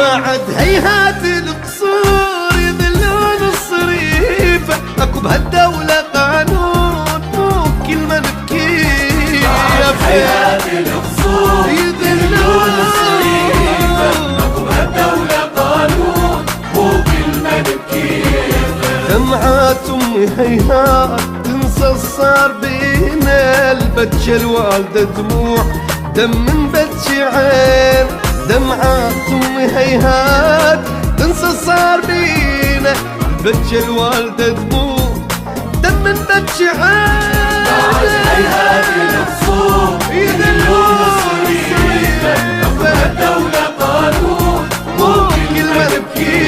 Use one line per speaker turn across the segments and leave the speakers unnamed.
ما عد هيهات القصور يذلون الصريفة، اكو بهالدولة قانون مو كل من بكيف.
هيهات القصور يذلون الصريفة، اكو بهالدولة قانون مو كل من بكيف.
دمعات امي هيهات تنسى الصار بينا، البتشة الوالدة دموع دم من بتشي عين. دمعات امي هيهات تنسى الصار بينا، البتشة الوالدة دموع دم من بتشي عين.
هيهات القصور يذلون الصريفة، اكو بهالدولة قانون مو كل من بكيف.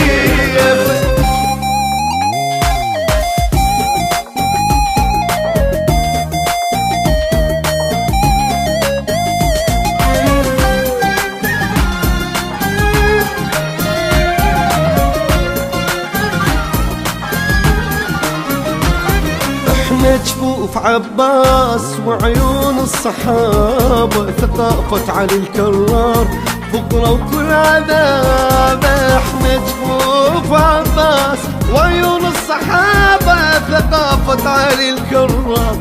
جفوف عباس وعيون الصحابة، ثقافة علي الكرار فقرة وكل عذاب. احنا جفوف عباس وعيون الصحابة، ثقافة علي الكرار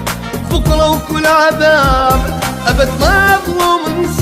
فقرة وكل عذاب. ابد ما اظلم